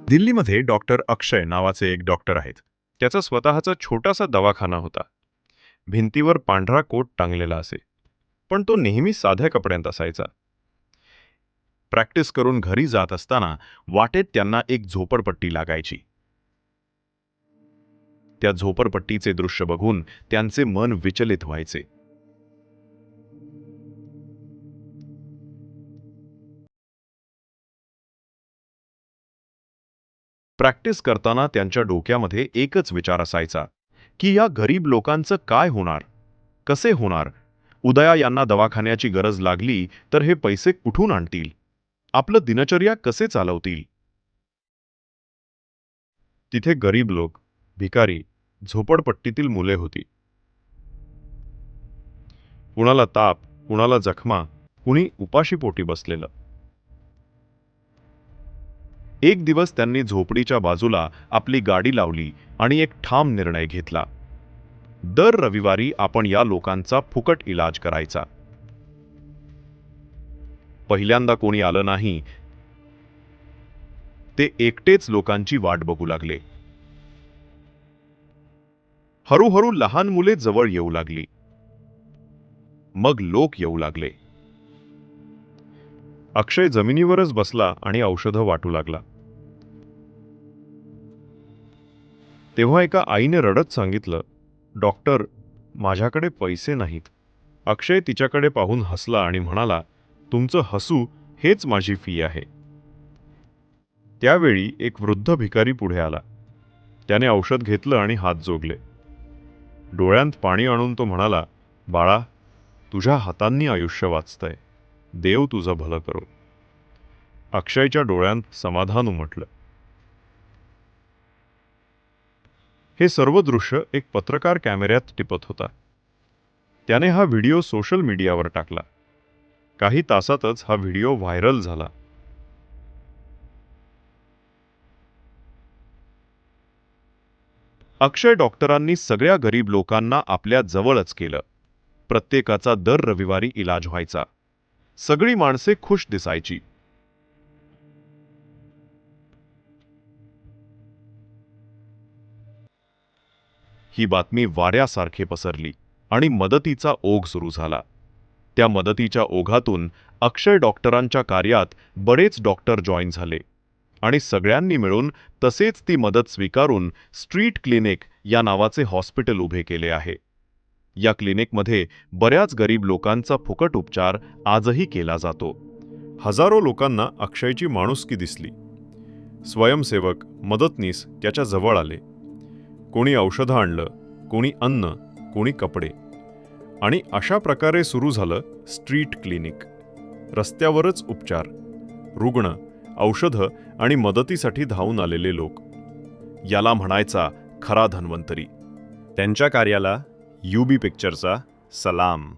दिल्लीमध्ये डॉक्टर अक्षय नावाचे एक डॉक्टर आहेत. त्याचा स्वतःचा छोटासा दवाखाना होता. भिंतीवर पांढरा कोट टांगलेला असे, पण तो नेहमी साध्या कपड्यांत असायचा. प्रॅक्टिस करून घरी जात असताना वाटेत त्यांना एक झोपडपट्टी लागायची. त्या झोपडपट्टीचे दृश्य बघून त्यांचे मन विचलित व्हायचे. प्रॅक्टिस करताना त्यांच्या डोक्यामध्ये एकच विचार असायचा की या गरीब लोकांचं काय होणार, कसे होणार. उदया यांना दवाखान्याची गरज लागली तर हे पैसे कुठून आणतील, आपलं दिनचर्या कसे चालवतील. तिथे गरीब लोक, भिकारी, झोपडपट्टीतील मुले होती. कुणाला ताप, कुणाला जखमा, कुणी उपाशीपोटी बसलेलं. एक दिवस त्यांनी झोपडीच्या बाजूला आपली गाडी लावली आणि एक ठाम निर्णय घेतला. दर रविवारी आपण या लोकांचा फुकट इलाज करायचा. पहिल्यांदा कोणी आलं नाही. ते एकटेच लोकांची वाट बघू लागले. हळूहळू लहान मुले जवळ येऊ लागली. मग लोक येऊ लागले. अक्षय जमिनीवरच बसला आणि औषधं वाटू लागला. तेव्हा एका आईने रडत सांगितलं, डॉक्टर, माझ्याकडे पैसे नाहीत. अक्षय तिच्याकडे पाहून हसला आणि म्हणाला, तुमचं हसू हेच माझी फी आहे. त्यावेळी एक वृद्ध भिकारी पुढे आला. त्याने औषध घेतलं आणि हात जोडले. डोळ्यांत पाणी आणून तो म्हणाला, बाळा, तुझ्या हातांनी आयुष्य वाचतंय. देव तुझं भलं करो. अक्षयच्या डोळ्यांत समाधान उमटलं. हे सर्व दृश्य एक पत्रकार कॅमेऱ्यात टिपत होता. त्याने हा व्हिडिओ सोशल मीडियावर टाकला. काही तासातच हा व्हिडिओ व्हायरल झाला. अक्षय डॉक्टरांनी सगळ्या गरीब लोकांना आपल्या जवळच केलं. प्रत्येकाचा दर रविवारी इलाज व्हायचा. सगळी माणसे खुश दिसायची. ही बातमी वाऱ्यासारखे पसरली आणि मदतीचा ओघ सुरू झाला. त्या मदतीच्या ओघातून अक्षय डॉक्टरांच्या कार्यात बरेच डॉक्टर जॉईन झाले आणि सगळ्यांनी मिळून तसेच ती मदत स्वीकारून स्ट्रीट क्लिनिक या नावाचे हॉस्पिटल उभे केले आहे. या क्लिनिकमध्ये बऱ्याच गरीब लोकांचा फुकट उपचार आजही केला जातो. हजारो लोकांना अक्षयची माणुसकी दिसली. स्वयंसेवक, मदतनीस त्याच्या जवळ आले. कोणी औषधं आणलं, कोणी अन्न, कोणी कपडे. आणि अशा प्रकारे सुरू झालं स्ट्रीट क्लिनिक. रस्त्यावरच उपचार, रुग्ण, औषधं आणि मदतीसाठी धावून आलेले लोक. याला म्हणायचा खरा धन्वंतरी. त्यांच्या कार्याला UB पिक्चरचा सलाम.